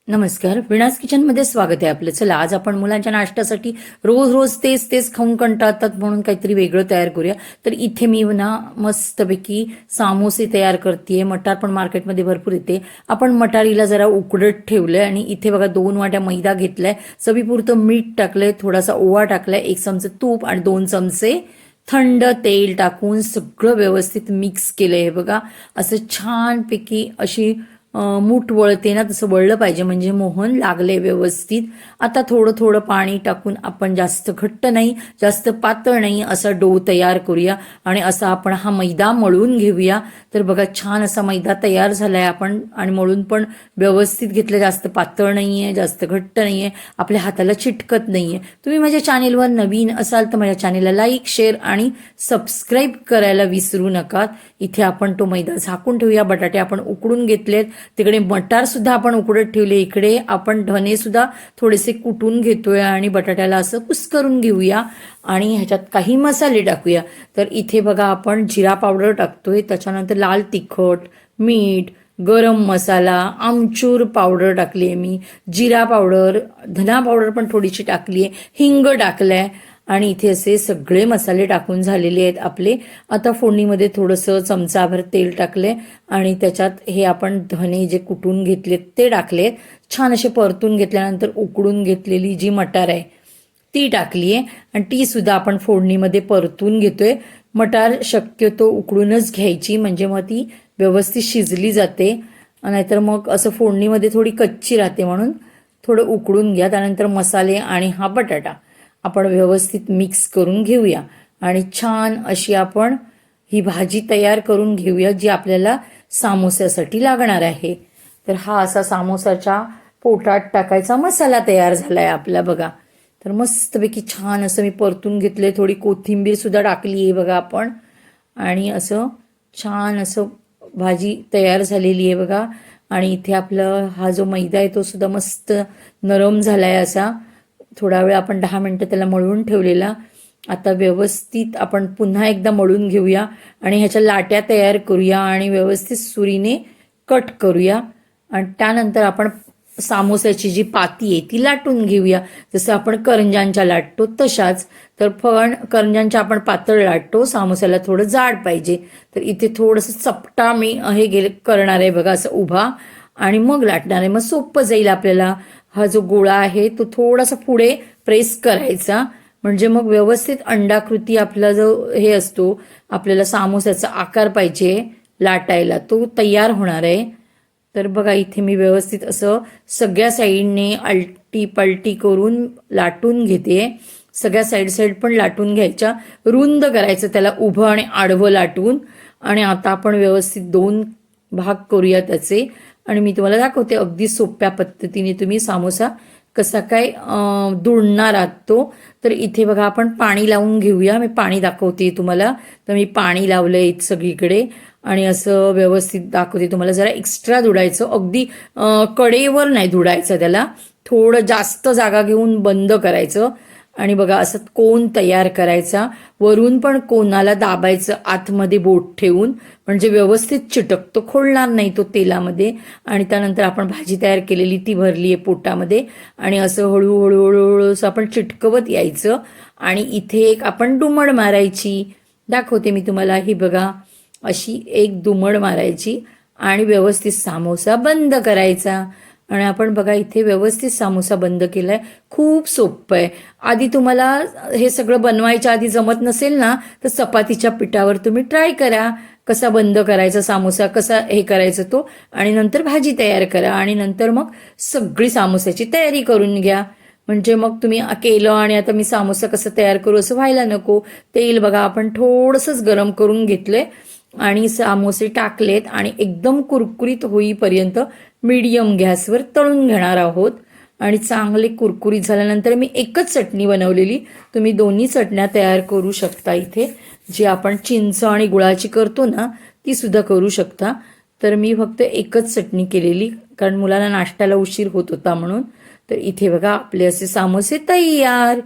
नमस्कार. विनास किचनमध्ये स्वागत आहे आपलं. चला, आज आपण मुलांच्या नाश्त्यासाठी रोज रोज तेच तेच खाऊन कंटाळतात म्हणून काहीतरी वेगळं तयार करूया. तर इथे मी ना मस्तपैकी सामोसे तयार करते. मटार पण मार्केटमध्ये भरपूर येते. आपण मटारीला जरा उकडत ठेवलंय आणि इथे बघा 2 वाट्या मैदा घेतलाय, चवीपुरतं मीठ टाकलंय, थोडासा ओवा टाकलाय, 1 चमचा तूप आणि 2 चमचे थंड तेल टाकून सगळं व्यवस्थित मिक्स केलंय. हे बघा, असं छानपैकी अशी मूठ वळते ना, तसं वळलं पाहिजे म्हणजे मोहन लागले व्यवस्थित. आता थोडं थोडं पाणी टाकून आपण जास्त घट्ट नाही जास्त पातळ नाही असा डो तयार करूया आणि असा आपण हा मैदा मळून घेऊया. तर बघा, छान असा मैदा तयार झालाय आपण आणि मळून पण व्यवस्थित घेतलं. जास्त पातळ नाहीये, जास्त घट्ट नाहीये, आपल्या हाताला चिटकत नाहीये. तुम्ही माझ्या चॅनेलवर नवीन असाल तर माझ्या चॅनेलला लाईक, शेअर आणि सबस्क्राईब करायला विसरू नका. इथे आपण तो मैदा झाकून ठेवूया. बटाटे आपण उकडून घेतलेत, तिकडे मटार सुद्धा आपण उकडत ठेवले, इकडे आपण धने सुद्धा थोडेसे कुटून घेतोय आणि बटाट्याला असं कुस्करून घेऊया आणि ह्याच्यात काही मसाले टाकूया. तर इथे बघा, आपण जिरा पावडर टाकतोय, त्याच्यानंतर लाल तिखट, मीठ, गरम मसाला, आमचूर पावडर टाकली आहे मी, जिरा पावडर, धना पावडर पण थोडीशी टाकली आहे, हिंग टाकलाय आणि इथे असे सगळे मसाले टाकून झालेले आहेत आपले. आता फोडणीमध्ये थोडंसं चमचाभर तेल टाकले आणि त्याच्यात हे आपण धने जे कुटून घेतलेत ते टाकलेत. छान असे परतून घेतल्यानंतर उकडून घेतलेली जी मटार आहे ती टाकली आहे आणि ती सुद्धा आपण फोडणीमध्ये परतून घेतोय. मटार शक्यतो उकडूनच घ्यायची म्हणजे मग ती व्यवस्थित शिजली जाते, नाहीतर मग असं फोडणीमध्ये थोडी कच्ची राहते, म्हणून थोडं उकडून घ्या. त्यानंतर मसाले आणि हा बटाटा आपण व्यवस्थित मिक्स करून घेऊया आणि छान अशी आपण ही भाजी तयार करून घेऊया जी आपल्याला सामोस्यासाठी लागणार आहे. तर हा असा सामोसाच्या पोटात टाकायचा मसाला तयार झालाय आपला बघा. तर मस्तपैकी छान असं मी परतून घेतलंय, थोडी कोथिंबीर सुद्धा टाकली आहे बघा आपण आणि असं छान असं भाजी तयार झालेली आहे बघा. आणि इथे आपला हा जो मैदा आहे तो सुद्धा मस्त नरम झालाय असा. थोडा वेळ आपण 10 मिनिटं त्याला मळून ठेवलेला. आता व्यवस्थित आपण पुन्हा एकदा मळून घेऊया आणि ह्याच्या लाट्या तयार करूया आणि व्यवस्थित सुरीने कट करूया आणि त्यानंतर आपण सामोस्याची जी पाती आहे ती लाटून घेऊया, जसं आपण करंजांच्या लाटतो तशाच. तर पण करंजांच्या आपण पातळ लाटतो, सामोस्याला थोडं जाड पाहिजे. तर इथे थोडंसं चपटा मी हे करणार आहे बघा, असं उभा आणि मग लाटणार आहे, मग सोपं जाईल आपल्याला. हा जो गोळा आहे तो थोडासा पुढे प्रेस करायचा म्हणजे मग व्यवस्थित अंडाकृती आपला जो हे असतो, आपल्याला सामोस्याचा आकार पाहिजे लाटायला, तो तयार होणार आहे. तर बघा, इथे मी व्यवस्थित असं सगळ्या साईडने आलटी पलटी करून लाटून घेते. सगळ्या साईड पण लाटून घ्यायच्या, रुंद करायचं त्याला, उभं आणि आडवं लाटून. आणि आता आपण व्यवस्थित 2 भाग करूया त्याचे आणि मी तुम्हाला दाखवते अगदी सोप्या पद्धतीने तुम्ही सामोसा कसा काय दुळणार आहात तो. तर इथे बघा, आपण पाणी लावून घेऊया. मी पाणी दाखवते तुम्हाला. तर मी पाणी लावलंय सगळीकडे आणि असं व्यवस्थित दाखवते तुम्हाला. जरा एक्स्ट्रा दुडायचं, अगदी कडेवर नाही दुडायचं, त्याला थोडं जास्त जागा घेऊन बंद करायचं आणि बघा असं कोन तयार करायचा. वरून पण कोनाला दाबायचं आतमध्ये बोट ठेवून म्हणजे व्यवस्थित चिटकतो, खोलणार नाही तो तेलामध्ये. आणि त्यानंतर आपण भाजी तयार केलेली ती भरली आहे पोटामध्ये आणि असं हळूहळू हळूहळू असं आपण चिटकवत यायचं. आणि इथे एक आपण दुमड मारायची, दाखवते मी तुम्हाला. ही बघा, अशी एक दुमड मारायची आणि व्यवस्थित सामोसा बंद करायचा. आणि आपण बघा इथे व्यवस्थित सामोसा बंद केलाय. खूप सोपं आहे. आधी तुम्हाला हे सगळं बनवायच्या आधी जमत नसेल ना, तर चपातीच्या पिठावर तुम्ही ट्राय करा कसा बंद करायचा सामोसा, कसा हे करायचं तो, आणि नंतर भाजी तयार करा आणि नंतर मग सगळी सामोस्याची तयारी करून घ्या. म्हणजे मग तुम्ही केलं आणि आता मी सामोसा कसं तयार करू असं व्हायला नको. तेल बघा आपण थोडंसंच गरम करून घेतलंय आणि सामोसे टाकलेत आणि एकदम कुरकुरीत होईपर्यंत मीडियम गॅसवर तळून घेणार आहोत. आणि चांगले कुरकुरीत झाल्यानंतर मी एकच चटणी बनवलेली, तुम्ही दोन्ही चटण्या तयार करू शकता इथे. जी आपण चिंच आणि गुळाची करतो ना, ती सुद्धा करू शकता. तर मी फक्त एकच चटणी केलेली, कारण मुलांना नाश्त्याला उशीर होत होता म्हणून. तर इथे बघा आपले असे सामोसे तयार.